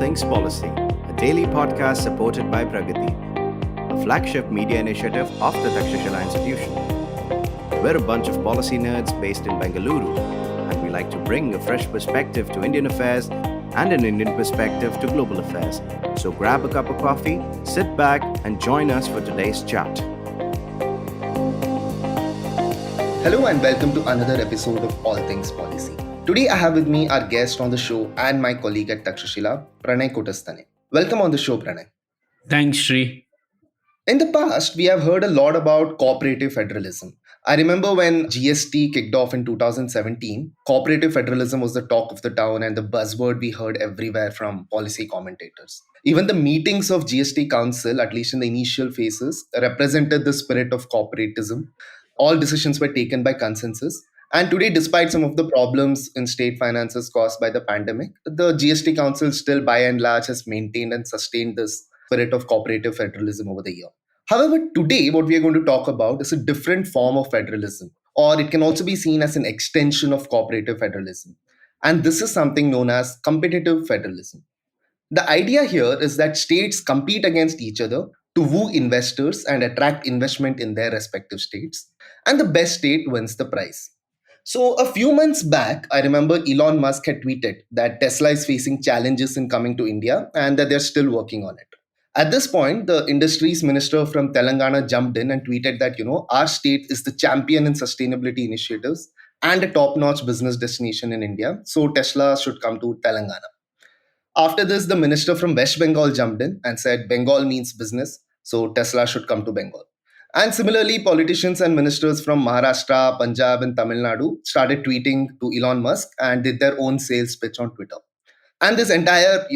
Things Policy, a daily podcast supported by Pragati, a flagship media initiative of the Takshashila institution. We're a bunch of policy nerds based in Bengaluru, and we like to bring a fresh perspective to Indian affairs and an Indian perspective to global affairs. So grab a cup of coffee, sit back, and join us for today's chat. Hello and welcome to another episode of All Things Policy. Today I have with me our guest on the show and my colleague at Takshashila, Pranay Kotasthane. Welcome on the show, Pranay. Thanks, Shri. In the past, we have heard a lot about cooperative federalism. I remember when GST kicked off in 2017, cooperative federalism was the talk of the town and the buzzword we heard everywhere from policy commentators. Even the meetings of GST Council, at least in the initial phases, represented the spirit of corporatism. All decisions were taken by consensus. And today, despite some of the problems in state finances caused by the pandemic, the GST Council still by and large has maintained and sustained this spirit of cooperative federalism over the year. However, today what we are going to talk about is a different form of federalism, or it can also be seen as an extension of cooperative federalism. And this is something known as competitive federalism. The idea here is that states compete against each other to woo investors and attract investment in their respective states, and the best state wins the prize. So a few months back, I remember Elon Musk had tweeted that Tesla is facing challenges in coming to India and that they're still working on it. At this point, the industries minister from Telangana jumped in and tweeted that, our state is the champion in sustainability initiatives and a top-notch business destination in India. So Tesla should come to Telangana. After this, the minister from West Bengal jumped in and said Bengal means business, so Tesla should come to Bengal. And similarly, politicians and ministers from Maharashtra, Punjab, and Tamil Nadu started tweeting to Elon Musk and did their own sales pitch on Twitter. And this entire,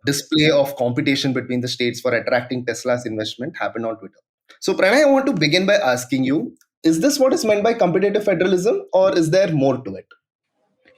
display of competition between the states for attracting Tesla's investment happened on Twitter. So, Pranay, I want to begin by asking you, is this what is meant by competitive federalism, or is there more to it?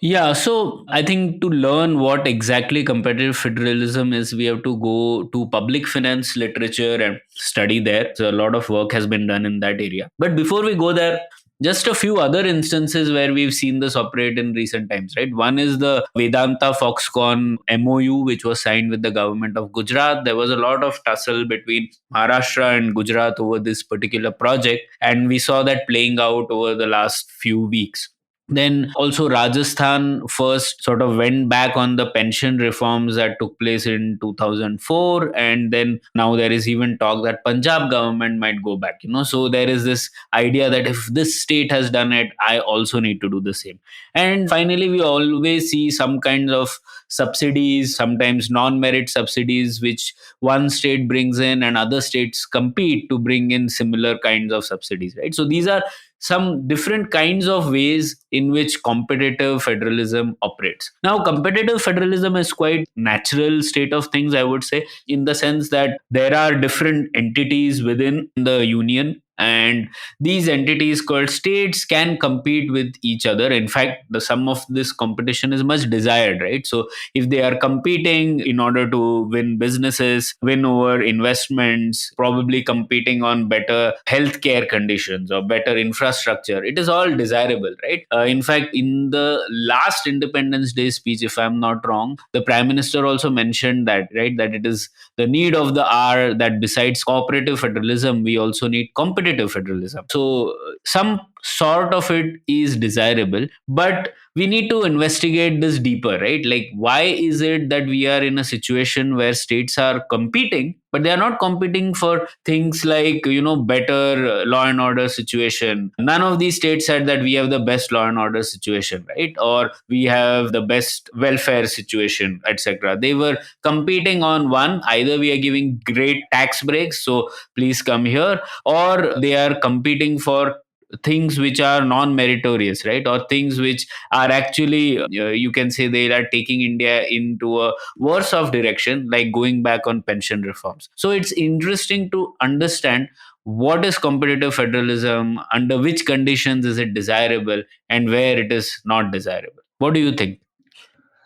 Yeah, so I think to learn what exactly competitive federalism is, we have to go to public finance literature and study there. So a lot of work has been done in that area. But before we go there, just a few other instances where we've seen this operate in recent times, right? One is the Vedanta Foxconn MOU, which was signed with the government of Gujarat. There was a lot of tussle between Maharashtra and Gujarat over this particular project, and we saw that playing out over the last few weeks. Then also Rajasthan first sort of went back on the pension reforms that took place in 2004, and then now there is even talk that Punjab government might go back. So there is this idea that if this state has done it, I also need to do the same. And finally, we always see some kinds of subsidies, sometimes non-merit subsidies, which one state brings in and other states compete to bring in similar kinds of subsidies, right? So these are some different kinds of ways in which competitive federalism operates. Now, competitive federalism is quite natural state of things, I would say, in the sense that there are different entities within the union, and these entities called states can compete with each other. In fact, the sum of this competition is much desired, right? So if they are competing in order to win businesses, win over investments, probably competing on better healthcare conditions or better infrastructure, it is all desirable, right? In fact, in the last Independence Day speech, if I'm not wrong, the Prime Minister also mentioned that, right, that it is the need of the hour that besides cooperative federalism, we also need competitive federalism. So some sort of it is desirable, but we need to investigate this deeper, right? Like, why is it that we are in a situation where states are competing, but they are not competing for things like, better law and order situation? None of these states said that we have the best law and order situation, right? Or we have the best welfare situation, etc. They were competing on one, either we are giving great tax breaks, so please come here, or they are competing for things which are non-meritorious, right? Or things which are actually, you can say, they are taking India into a worse off direction, like going back on pension reforms. So it's interesting to understand what is competitive federalism, under which conditions is it desirable, and where it is not desirable. What do you think?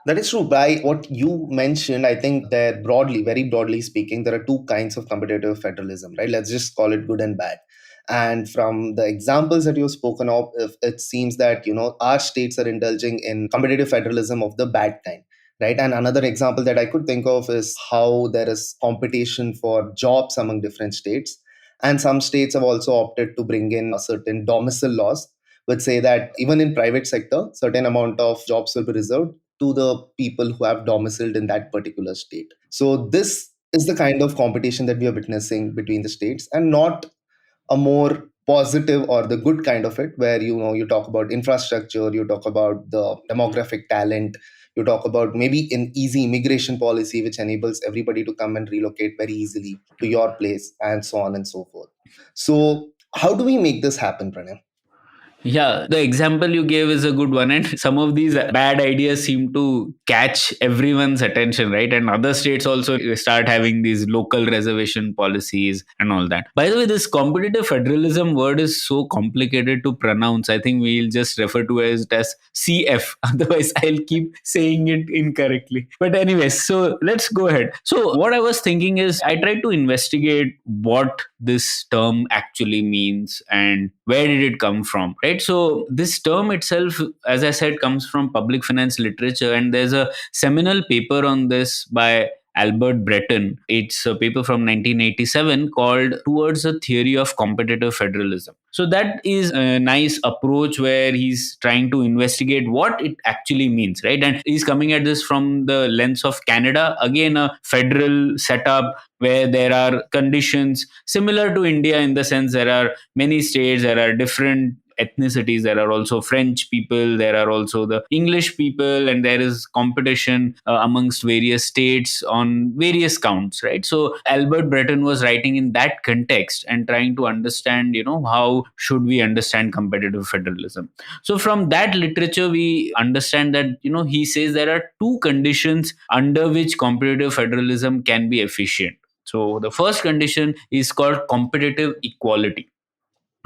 That is true. By what you mentioned, I think that broadly, very broadly speaking, there are two kinds of competitive federalism, right? Let's just call it good and bad. And from the examples that you've spoken of, it seems that, our states are indulging in competitive federalism of the bad kind. right? And another example that I could think of is how there is competition for jobs among different states. And some states have also opted to bring in a certain domicile laws, which say that even in private sector, certain amount of jobs will be reserved to the people who have domiciled in that particular state. So this is the kind of competition that we are witnessing between the states, and not a more positive or the good kind of it, where you talk about infrastructure, you talk about the demographic talent, you talk about maybe an easy immigration policy which enables everybody to come and relocate very easily to your place, and so on and so forth. So how do we make this happen, Pranay? Yeah, the example you gave is a good one. And some of these bad ideas seem to catch everyone's attention, right? And other states also start having these local reservation policies and all that. By the way, this competitive federalism word is so complicated to pronounce. I think we'll just refer to it as CF. Otherwise, I'll keep saying it incorrectly. But, anyways, so let's go ahead. So, what I was thinking is I tried to investigate what this term actually means and where did it come from, right? So this term itself, as I said, comes from public finance literature, and there's a seminal paper on this by Albert Breton. It's a paper from 1987 called Towards a Theory of Competitive Federalism. So that is a nice approach where he's trying to investigate what it actually means, right? And he's coming at this from the lens of Canada, again a federal setup where there are conditions similar to India, in the sense there are many states, there are different ethnicities, there are also French people, there are also the English people, and there is competition amongst various states on various counts, right? So Albert Breton was writing in that context and trying to understand, how should we understand competitive federalism. So from that literature we understand that, he says there are two conditions under which competitive federalism can be efficient. So the first condition is called competitive equality.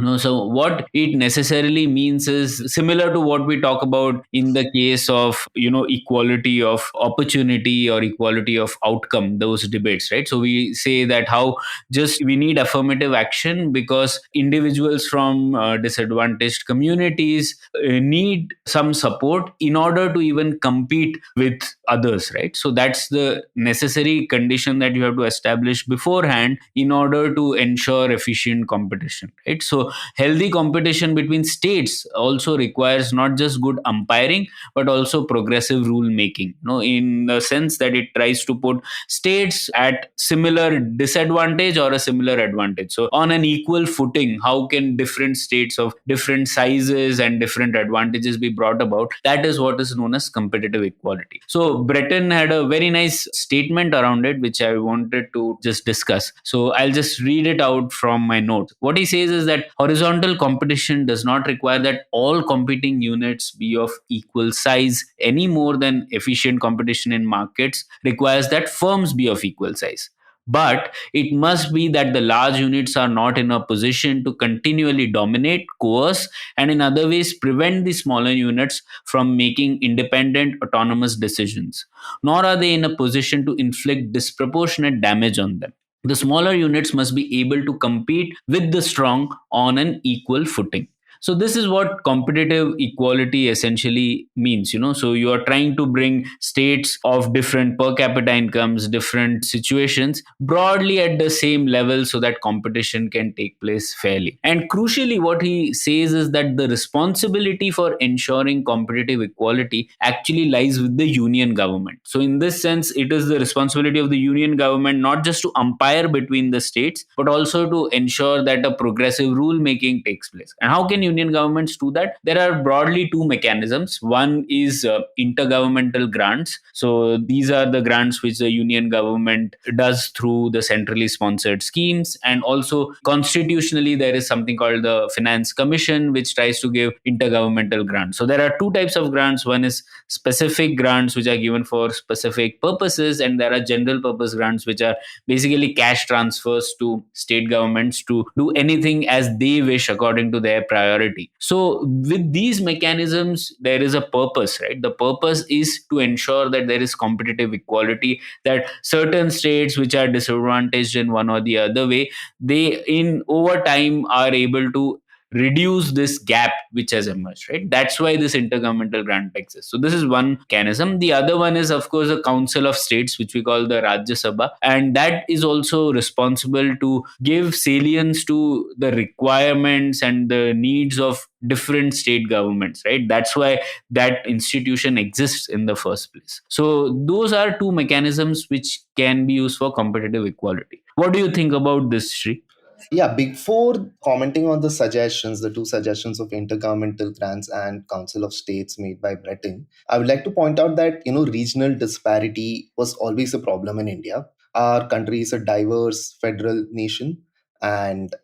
No, so what it necessarily means is similar to what we talk about in the case of, equality of opportunity or equality of outcome, those debates, right? So we say that how just we need affirmative action because individuals from disadvantaged communities need some support in order to even compete with others, right? So that's the necessary condition that you have to establish beforehand in order to ensure efficient competition, right? So healthy competition between states also requires not just good umpiring but also progressive rule making, in the sense that it tries to put states at similar disadvantage or a similar advantage, so on an equal footing. How can different states of different sizes and different advantages be brought about? That is what is known as competitive equality. So Breton had a very nice statement around it which I wanted to just discuss. So I'll just read it out from my notes. What he says is that horizontal competition does not require that all competing units be of equal size any more than efficient competition in markets requires that firms be of equal size. But it must be that the large units are not in a position to continually dominate, coerce, and in other ways prevent the smaller units from making independent, autonomous decisions, nor are they in a position to inflict disproportionate damage on them. The smaller units must be able to compete with the strong on an equal footing. So this is what competitive equality essentially means. So you are trying to bring states of different per capita incomes, different situations broadly at the same level so that competition can take place fairly. And crucially, what he says is that the responsibility for ensuring competitive equality actually lies with the union government. So in this sense, it is the responsibility of the union government not just to umpire between the states but also to ensure that a progressive rule making takes place. And how can union governments do that? There are broadly two mechanisms. One is intergovernmental grants. So these are the grants which the union government does through the centrally sponsored schemes. And also constitutionally, there is something called the Finance Commission, which tries to give intergovernmental grants. So there are two types of grants. One is specific grants, which are given for specific purposes, and there are general purpose grants, which are basically cash transfers to state governments to do anything as they wish according to their priority. So with these mechanisms, there is a purpose, right? The purpose is to ensure that there is competitive equality, that certain states which are disadvantaged in one or the other way, they in over time are able to reduce this gap which has emerged, right? That's why this intergovernmental grant exists. So this is one mechanism. The other one is, of course, a council of states, which we call the Rajya Sabha, and that is also responsible to give salience to the requirements and the needs of different state governments, right? That's why that institution exists in the first place. So those are two mechanisms which can be used for competitive equality. What do you think about this, Shri? Yeah, before commenting on the suggestions, the two suggestions of intergovernmental grants and Council of States made by Britain, I would like to point out that regional disparity was always a problem in India. Our country is a diverse federal nation, and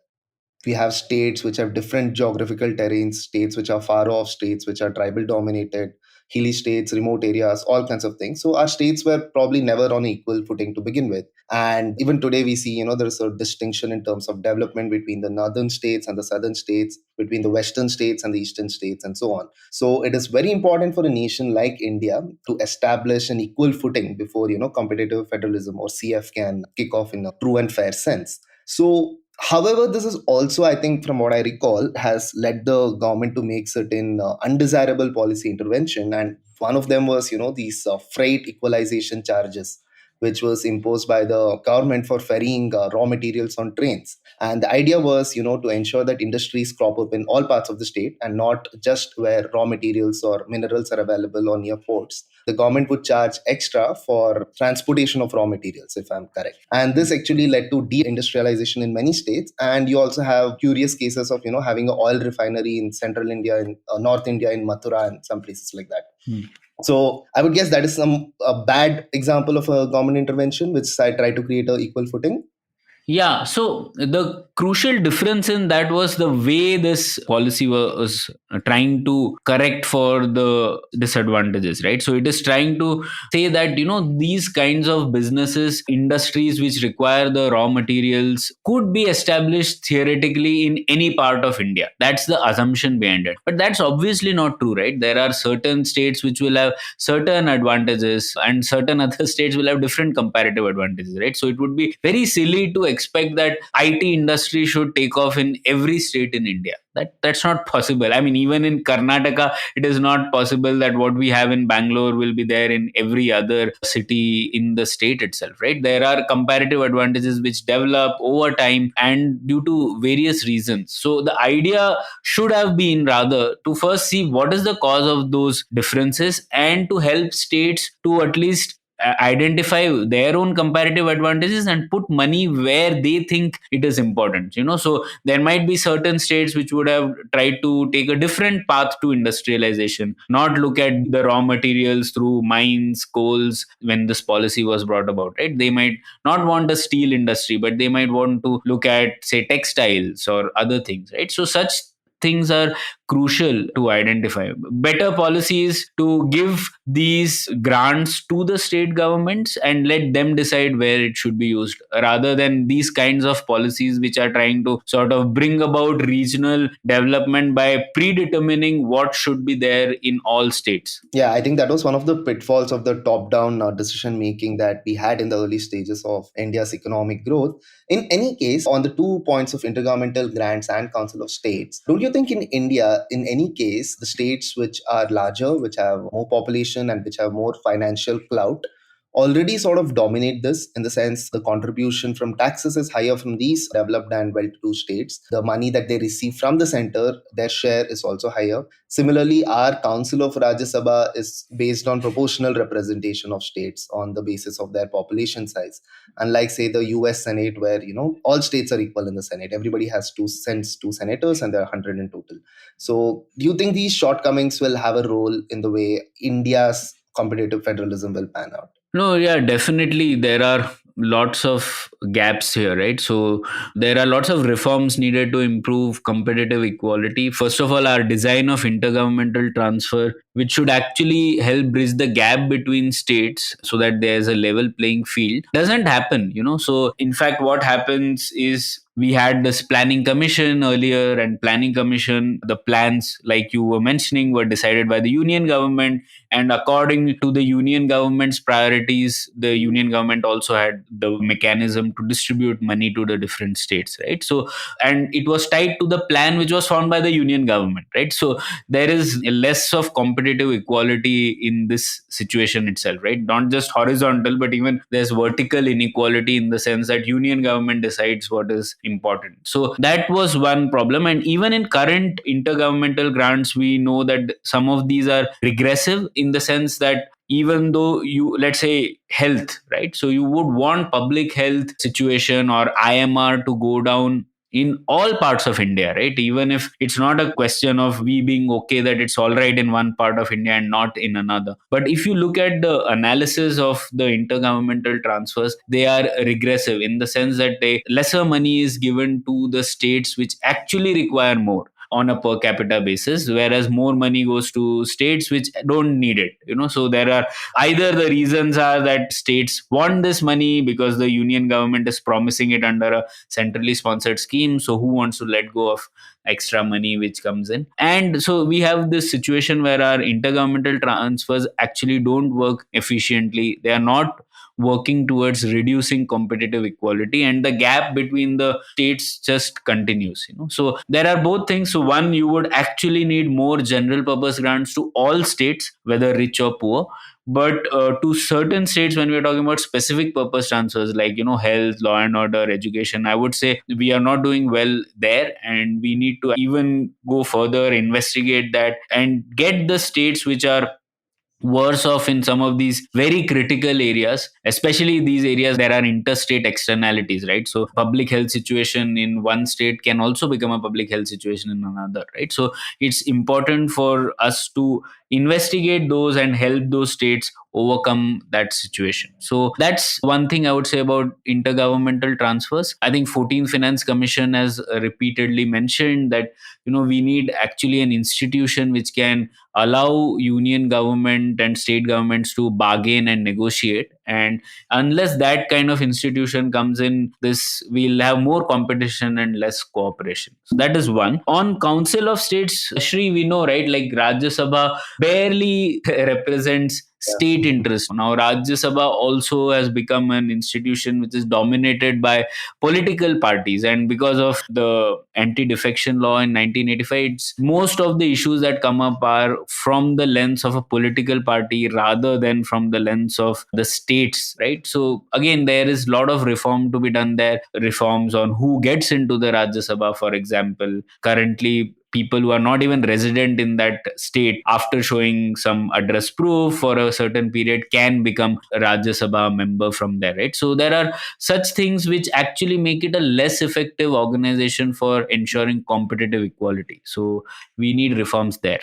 we have states which have different geographical terrains, states which are far off, states which are tribal dominated, hilly states, remote areas, all kinds of things. So our states were probably never on equal footing to begin with. And even today we see, there's a distinction in terms of development between the northern states and the southern states, between the western states and the eastern states, and so on. So it is very important for a nation like India to establish an equal footing before, competitive federalism or CF can kick off in a true and fair sense. So however, this is also, I think, from what I recall, has led the government to make certain undesirable policy intervention. And one of them was, these freight equalization charges, which was imposed by the government for ferrying raw materials on trains. And the idea was, to ensure that industries crop up in all parts of the state and not just where raw materials or minerals are available or near ports. The government would charge extra for transportation of raw materials, if I'm correct. And this actually led to deindustrialization in many states. And you also have curious cases of, having an oil refinery in central India, in North India, in Mathura, and some places like that. So I would guess that is a bad example of a government intervention, which I try to create an equal footing. Yeah, so the crucial difference in that was the way this policy was trying to correct for the disadvantages, right? So it is trying to say that, these kinds of businesses, industries which require the raw materials could be established theoretically in any part of India. That's the assumption behind it. But that's obviously not true, right? There are certain states which will have certain advantages and certain other states will have different comparative advantages, right? So it would be very silly to expect that IT industry should take off in every state in India. That's not possible. I mean, even in Karnataka, it is not possible that what we have in Bangalore will be there in every other city in the state itself, right? There are comparative advantages which develop over time and due to various reasons. So the idea should have been rather to first see what is the cause of those differences and to help states to at least identify their own comparative advantages and put money where they think it is important. So there might be certain states which would have tried to take a different path to industrialization, not look at the raw materials through mines, coals, when this policy was brought about, right? They might not want a steel industry, but they might want to look at, say, textiles or other things, right? So such things are crucial to identify. Better policies to give these grants to the state governments and let them decide where it should be used, rather than these kinds of policies which are trying to sort of bring about regional development by predetermining what should be there in all states. Yeah, I think that was one of the pitfalls of the top down decision making that we had in the early stages of India's economic growth. In any case, on the 2 points of intergovernmental grants and Council of States, don't you think in India, in any case, the states which are larger, which have more population and which have more financial clout, already sort of dominate this, in the sense the contribution from taxes is higher from these developed and well-to-do states. The money that they receive from the center, their share is also higher. Similarly, our Council of Rajya Sabha is based on proportional representation of states on the basis of their population size. Unlike, say, the US Senate, where all states are equal in the Senate. Everybody has two senators, and there are 100 in total. So, do you think these shortcomings will have a role in the way India's competitive federalism will pan out? No, yeah, definitely. There are lots of gaps here, right? So there are lots of reforms needed to improve competitive equality. First of all, our design of intergovernmental transfer, which should actually help bridge the gap between states so that there's a level playing field, doesn't happen. So in fact, what happens is We had this planning commission earlier, and planning commission, the plans like you were mentioning were decided by the union government, and according to the union government's priorities, the union government also had the mechanism to distribute money to the different states, right? So, and it was tied to the plan which was formed by the union government, right? So there is less of competitive equality in this situation itself, right? Not just horizontal, but even there's vertical inequality in the sense that union government decides what is important. So that was one problem. And even in current intergovernmental grants, we know that some of these are regressive in the sense that even though you, let's say health, right? So you would want public health situation or IMR to go down in all parts of India, right? Even if it's not a question of we being okay that it's all right in one part of India and not in another. But if you look at the analysis of the intergovernmental transfers, they are regressive in the sense that lesser money is given to the states which actually require more on a per capita basis, whereas more money goes to states which don't need it. So there are either the reasons are that states want this money because the union government is promising it under a centrally sponsored scheme, so who wants to let go of extra money which comes in. And so we have this situation where our intergovernmental transfers actually don't work efficiently. They are not working towards reducing competitive equality, and the gap between the states just continues. So there are both things. So one, you would actually need more general purpose grants to all states, whether rich or poor. But to certain states, when we're talking about specific purpose transfers like health, law and order, education, I would say we are not doing well there, and we need to even go further, investigate that, and get the states which are worse off in some of these very critical areas, especially these areas there are interstate externalities, right? So public health situation in one state can also become a public health situation in another, right? So it's important for us to investigate those and help those states overcome that situation. So that's one thing I would say about intergovernmental transfers. I think 14th Finance Commission has repeatedly mentioned that we need actually an institution which can allow union government and state governments to bargain and negotiate. And unless that kind of institution comes in, this will have more competition and less cooperation. So that is one. On Council of States, Shri, we know, right, like Rajya Sabha barely represents state interest. Now Rajya Sabha also has become an institution which is dominated by political parties, and because of the anti-defection law in 1985, most of the issues that come up are from the lens of a political party rather than from the lens of the states, right? So again, there is a lot of reform to be done there. Reforms on who gets into the Rajya Sabha, for example. Currently, people who are not even resident in that state, after showing some address proof for a certain period, can become a Rajya Sabha member from there, right? So there are such things which actually make it a less effective organization for ensuring competitive equality. So we need reforms there.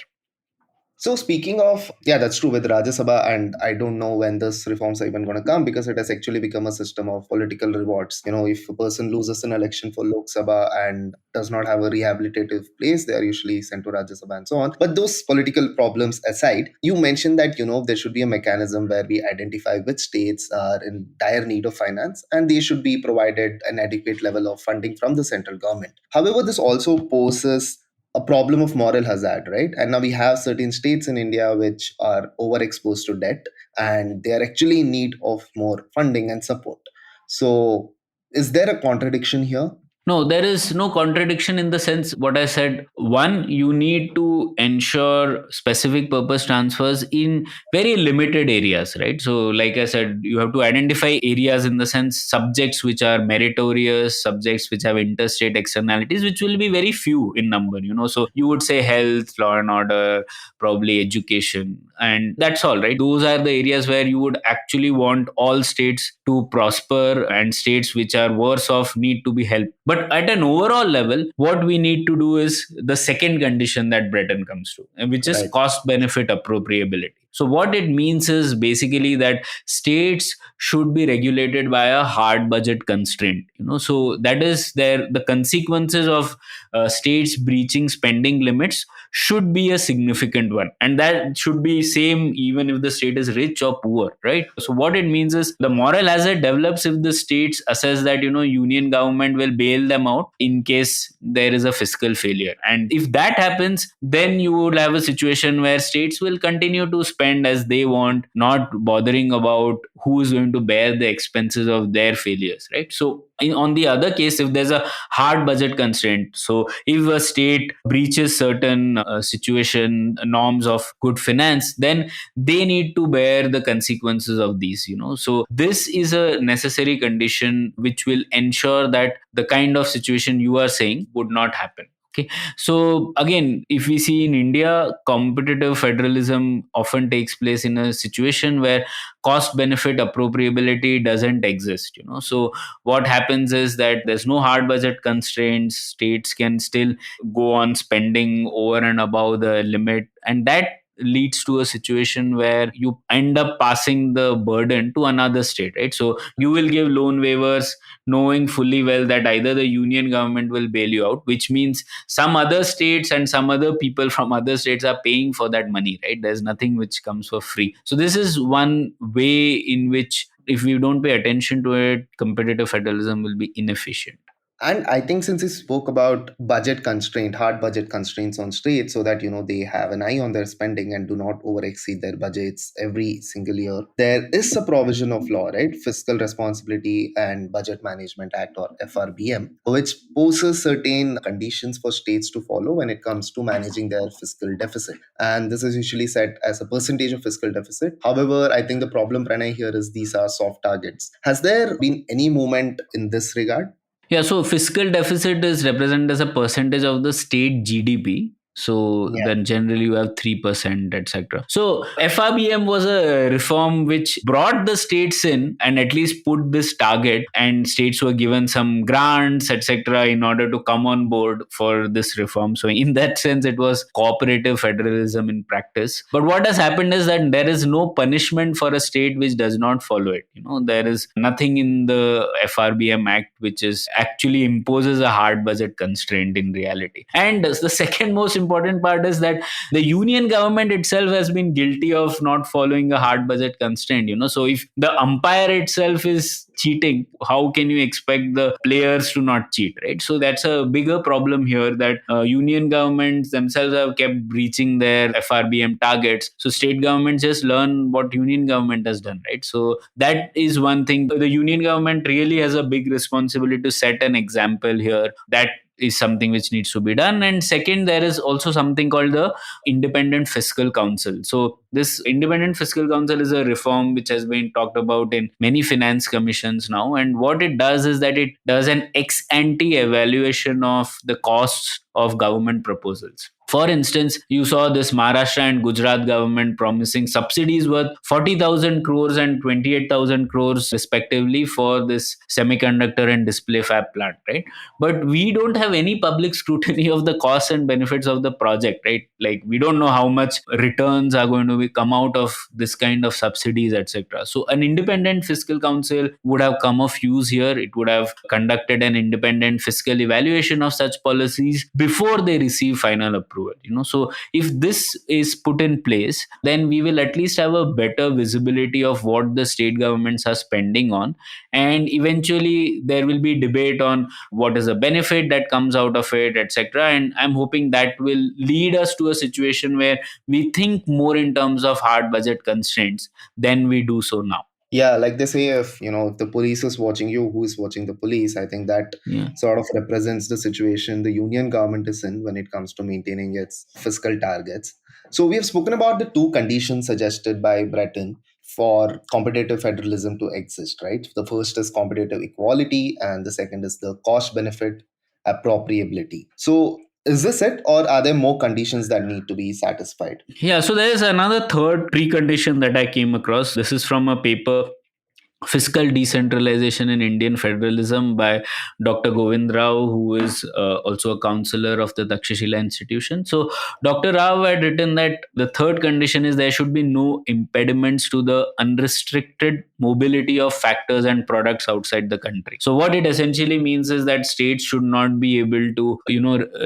So speaking of, yeah, that's true with Rajya Sabha, and I don't know when this reforms are even going to come because it has actually become a system of political rewards. If a person loses an election for Lok Sabha and does not have a rehabilitative place, they are usually sent to Rajya Sabha and so on. But those political problems aside, you mentioned that, there should be a mechanism where we identify which states are in dire need of finance and they should be provided an adequate level of funding from the central government. However, this also poses a problem of moral hazard, right? And now we have certain states in India which are overexposed to debt and they are actually in need of more funding and support. So, is there a contradiction here? No, there is no contradiction in the sense what I said. One, you need to ensure specific purpose transfers in very limited areas, right? So, like I said, you have to identify areas in the sense subjects which are meritorious, subjects which have interstate externalities, which will be very few in number. So, you would say health, law and order, probably education, and that's all, right? Those are the areas where you would actually want all states to prosper, and states which are worse off need to be helped. But at an overall level, what we need to do is the second condition that Breton comes to, which is Right. cost benefit appropriability. So what it means is basically that states should be regulated by a hard budget constraint. So that is there. The consequences of states breaching spending limits should be a significant one, and that should be same even if the state is rich or poor, right? So what it means is the moral hazard develops if the states assess that union government will bail them out in case there is a fiscal failure, and if that happens, then you would have a situation where states will continue to spend as they want, not bothering about who is going to bear the expenses of their failures, right? So on the other case, if there's a hard budget constraint, so if a state breaches certain situation norms of good finance, then they need to bear the consequences of these. So this is a necessary condition which will ensure that the kind of situation you are saying would not happen. Okay. So again, if we see in India, competitive federalism often takes place in a situation where cost benefit appropriability doesn't exist. So what happens is that there's no hard budget constraints, states can still go on spending over and above the limit, and that leads to a situation where you end up passing the burden to another state, right? So you will give loan waivers knowing fully well that either the union government will bail you out, which means some other states and some other people from other states are paying for that money, right? There's nothing which comes for free. So this is one way in which, if we don't pay attention to it, competitive federalism will be inefficient. And I think since he spoke about budget constraint, hard budget constraints on states so that, they have an eye on their spending and do not over exceed their budgets every single year, there is a provision of law, right? Fiscal Responsibility and Budget Management Act, or FRBM, which poses certain conditions for states to follow when it comes to managing their fiscal deficit. And this is usually set as a percentage of fiscal deficit. However, I think the problem, Pranay, here is these are soft targets. Has there been any movement in this regard? Yeah, so fiscal deficit is represented as a percentage of the state GDP. So Yeah. then generally you have 3%, etc. So FRBM was a reform which brought the states in and at least put this target, and states were given some grants, etc., in order to come on board for this reform. So in that sense, it was cooperative federalism in practice. But what has happened is that there is no punishment for a state which does not follow it. There is nothing in the FRBM Act which is actually imposes a hard budget constraint in reality. And the second most important part is that the union government itself has been guilty of not following a hard budget constraint. So if the umpire itself is cheating, how can you expect the players to not cheat, right? So that's a bigger problem here, that union governments themselves have kept breaching their FRBM targets. So state governments just learn what union government has done, right? So that is one thing. The union government really has a big responsibility to set an example here. That is something which needs to be done. And second, there is also something called the Independent Fiscal Council. So this Independent Fiscal Council is a reform which has been talked about in many finance commissions now. And what it does is that it does an ex ante evaluation of the costs of government proposals. For instance, you saw this Maharashtra and Gujarat government promising subsidies worth 40,000 crores and 28,000 crores respectively for this semiconductor and display fab plant, right? But we don't have any public scrutiny of the costs and benefits of the project, right? Like, we don't know how much returns are going to be come out of this kind of subsidies, etc. So an independent fiscal council would have come of use here. It would have conducted an independent fiscal evaluation of such policies before they receive final approval. So if this is put in place, then we will at least have a better visibility of what the state governments are spending on, and eventually there will be debate on what is the benefit that comes out of it, etc. And I'm hoping that will lead us to a situation where we think more in terms of hard budget constraints than we do so now. Yeah, like they say, if the police is watching you, who is watching the police? I think that sort of represents the situation the union government is in when it comes to maintaining its fiscal targets. So we have spoken about the two conditions suggested by Breton for competitive federalism to exist, right? The first is competitive equality, and the second is the cost benefit appropriability. So is this it, or are there more conditions that need to be satisfied? Yeah, so there is another third precondition that I came across. This is from a paper Fiscal Decentralization in Indian Federalism by Dr. Govind Rao, who is also a counselor of the Takshashila institution. So, Dr. Rao had written that the third condition is there should be no impediments to the unrestricted mobility of factors and products outside the country. So, what it essentially means is that states should not be able to,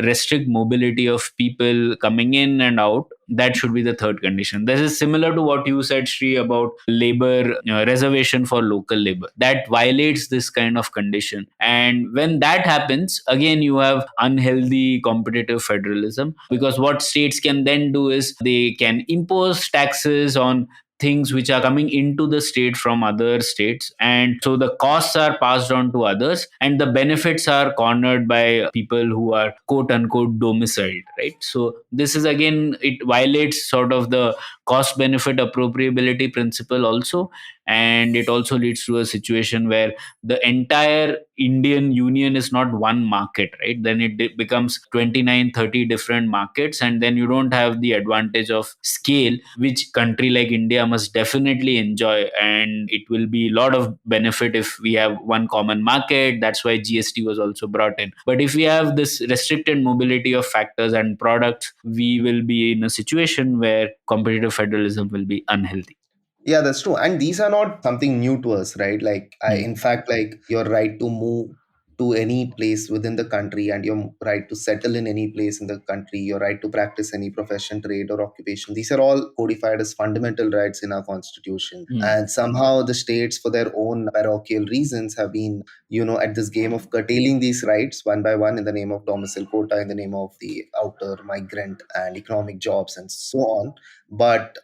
restrict mobility of people coming in and out. That should be the third condition. This is similar to what you said, Sri, about labor reservation for local labor. That violates this kind of condition. And when that happens, again, you have unhealthy competitive federalism, because what states can then do is they can impose taxes on things which are coming into the state from other states, and so the costs are passed on to others and the benefits are cornered by people who are quote unquote domiciled, right? So this is, again, it violates sort of the cost benefit appropriability principle also, and it also leads to a situation where the entire Indian union is not one market, right? Then it becomes 29, 30 different markets, and then you don't have the advantage of scale, which country like India must definitely enjoy. And it will be a lot of benefit if we have one common market. That's why GST was also brought in. But if we have this restricted mobility of factors and products, we will be in a situation where competitive federalism will be unhealthy. Yeah, that's true. And these are not something new to us, right? In fact, like your right to move to any place within the country and your right to settle in any place in the country, your right to practice any profession, trade, or occupation. These are all codified as fundamental rights in our constitution. And somehow the states, for their own parochial reasons, have been, at this game of curtailing these rights one by one in the name of domicile quota, in the name of the outer migrant and economic jobs, and so on. But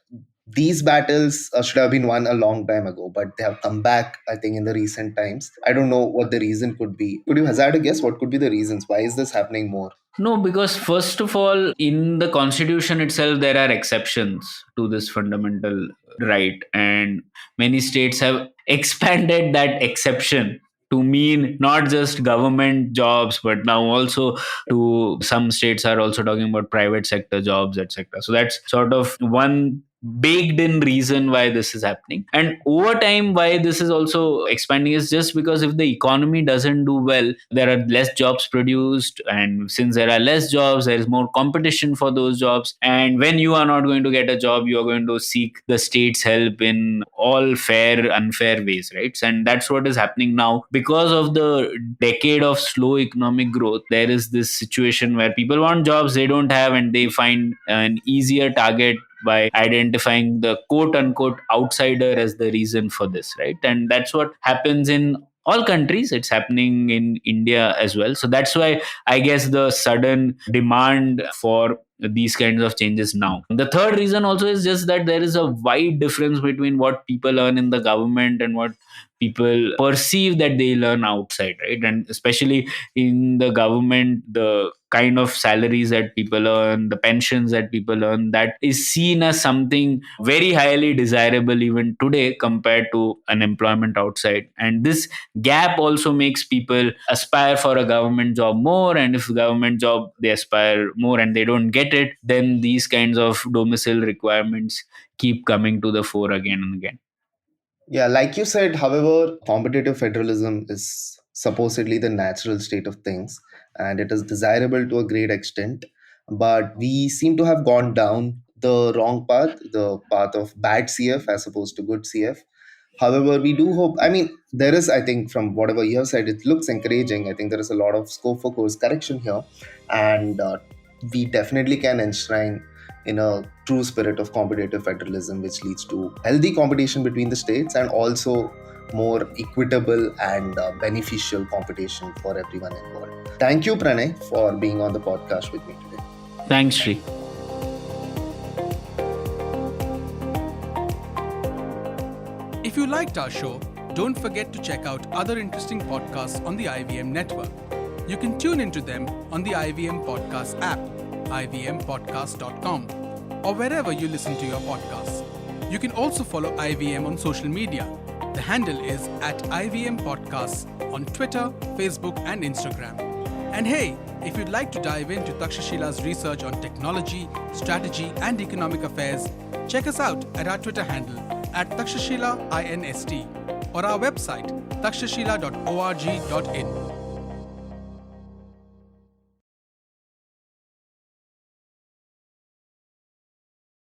these battles should have been won a long time ago, but they have come back, I think, in the recent times. I don't know what the reason could be. Could you hazard a guess? What could be the reasons? Why is this happening more? No, because first of all, in the constitution itself, there are exceptions to this fundamental right, and many states have expanded that exception to mean not just government jobs, but now also to some states are also talking about private sector jobs, etc. So that's sort of one baked in reason why this is happening. And over time, why this is also expanding is just because if the economy doesn't do well, there are less jobs produced, and since there are less jobs, there is more competition for those jobs. And when you are not going to get a job, you are going to seek the state's help in all fair unfair ways, right? And that's what is happening now. Because of the decade of slow economic growth, there is this situation where people want jobs they don't have, and they find an easier target by identifying the quote unquote outsider as the reason for this, right? And that's what happens in all countries. It's happening in India as well. So that's why I guess the sudden demand for these kinds of changes now. The third reason also is just that there is a wide difference between what people earn in the government and what people perceive that they learn outside, right? And especially in the government, the kind of salaries that people earn, the pensions that people earn, that is seen as something very highly desirable even today compared to unemployment outside. And this gap also makes people aspire for a government job more, and if government job they aspire more and they don't get it, then these kinds of domicile requirements keep coming to the fore again and again. Yeah, like you said, however, competitive federalism is supposedly the natural state of things and it is desirable to a great extent. But we seem to have gone down the wrong path, the path of bad CF as opposed to good CF. However, we do hope, I mean, there is, I think, from whatever you have said, it looks encouraging. I think there is a lot of scope for course correction here. And we definitely can enshrine in a true spirit of competitive federalism, which leads to healthy competition between the states and also more equitable and beneficial competition for everyone involved. Thank you, Pranay, for being on the podcast with me today. Thanks, Sri. If you liked our show, don't forget to check out other interesting podcasts on the IVM network. You can tune into them on the IVM Podcast app, ivmpodcast.com, or wherever you listen to your podcasts. You can also follow IVM on social media. The handle is @IVM Podcasts on Twitter, Facebook, and Instagram. And hey, if you'd like to dive into Takshashila's research on technology, strategy, and economic affairs, check us out at our Twitter handle @Takshashila INST. or our website takshashila.org.in.